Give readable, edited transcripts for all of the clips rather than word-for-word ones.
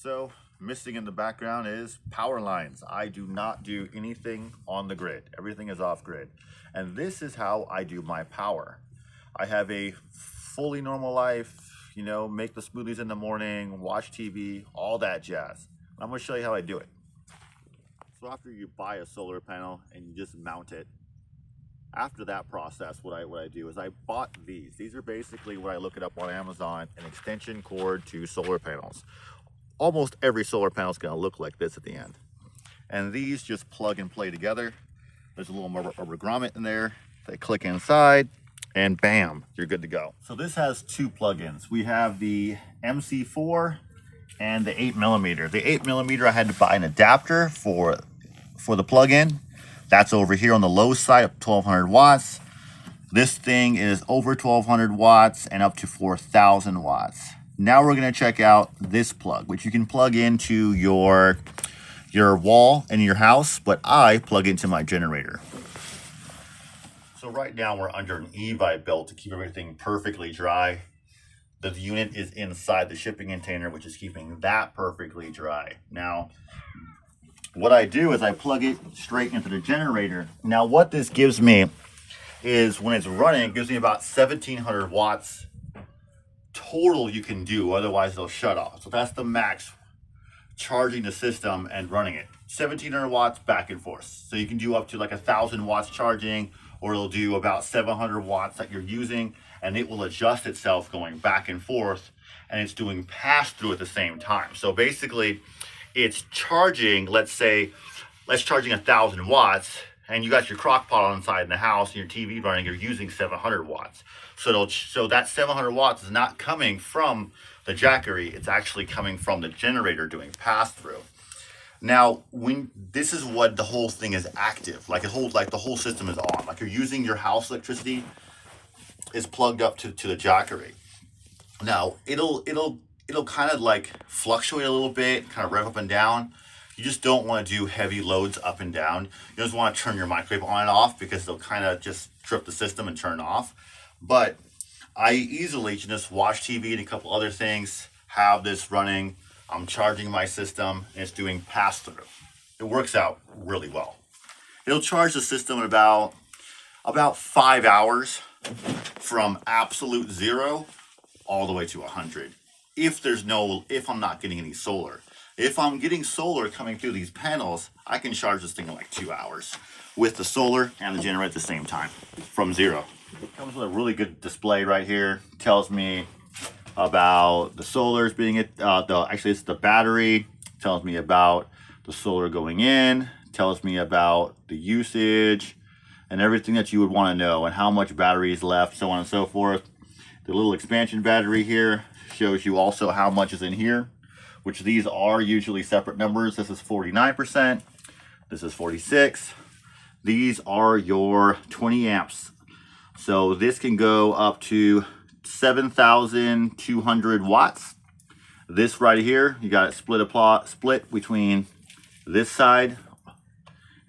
So missing in the background is power lines. I do not do anything on the grid. Everything is off grid. And this is how I do my power. I have a fully normal life, make the smoothies in the morning, watch TV, all that jazz. I'm gonna show you how I do it. So after you buy a solar panel and you just mount it, after that process, what I do is I bought these. These are basically what I look it up on Amazon, an extension cord to solar panels. Almost every solar panel is going to look like this at the end. And these just plug and play together. There's a little rubber grommet in there. They click inside and bam, you're good to go. So this has two plugins. We have the MC4 and the 8mm. The 8mm, I had to buy an adapter for the plug-in. That's over here on the low side of 1200 watts. This thing is over 1200 watts and up to 4000 watts. Now we're going to check out this plug, which you can plug into your wall in your house, but I plug into my generator. So right now we're under an E-Vibe belt to keep everything perfectly dry. The unit is inside the shipping container, which is keeping that perfectly dry. Now, what I do is I plug it straight into the generator. Now what this gives me is when it's running, it gives me about 1700 watts total you can do, otherwise it'll shut off. So that's the max charging the system and running it. 1700 watts back and forth. So you can do up to like 1000 watts charging, or it'll do about 700 watts that you're using, and it will adjust itself going back and forth, and it's doing pass through at the same time. So basically it's charging, let's charging 1000 watts, and you got your crock pot inside in the house and your TV running, you're using 700 watts. So that 700 watts is not coming from the Jackery, it's actually coming from the generator doing pass through. Now, this is what the whole thing is active, like the whole system is on, like you're using your house electricity is plugged up to the Jackery. Now, it'll kind of like fluctuate a little bit, kind of rev up and down. You just don't want to do heavy loads up and down. You just want to turn your microwave on and off because they'll kind of just trip the system and turn off. But I easily can just watch TV and a couple other things, have this running. I'm charging my system and it's doing pass through. It works out really well. It'll charge the system in about 5 hours from absolute zero all the way to 100. If I'm not getting any solar. If I'm getting solar coming through these panels, I can charge this thing in like 2 hours with the solar and the generator at the same time from zero. It comes with a really good display right here. It tells me about the solars being actually it's the battery. It tells me about the solar going in. It tells me about the usage and everything that you would want to know and how much battery is left, so on and so forth. The little expansion battery here shows you also how much is in here, which these are usually separate numbers. This is 49%, this is 46. These are your 20 amps. So this can go up to 7,200 watts. This right here, you got it split between this side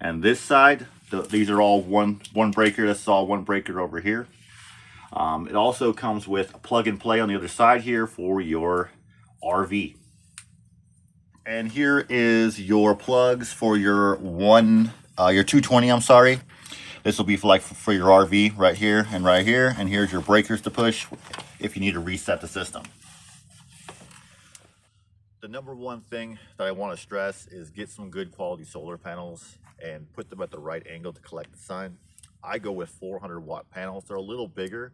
and this side. These are all one breaker. This is all one breaker over here. It also comes with a plug and play on the other side here for your RV. And here is your plugs for your 220, I'm sorry. This will be for your RV right here. And here's your breakers to push if you need to reset the system. The number one thing that I want to stress is get some good quality solar panels and put them at the right angle to collect the sun. I go with 400 watt panels. They're a little bigger,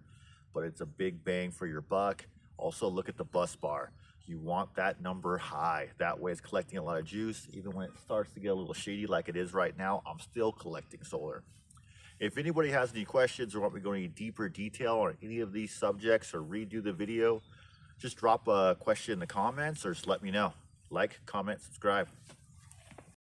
but it's a big bang for your buck. Also look at the bus bar. You want that number high. That way it's collecting a lot of juice. Even when it starts to get a little shady like it is right now, I'm still collecting solar. If anybody has any questions or want me to go into deeper detail on any of these subjects or redo the video, just drop a question in the comments or just let me know. Like, comment, subscribe.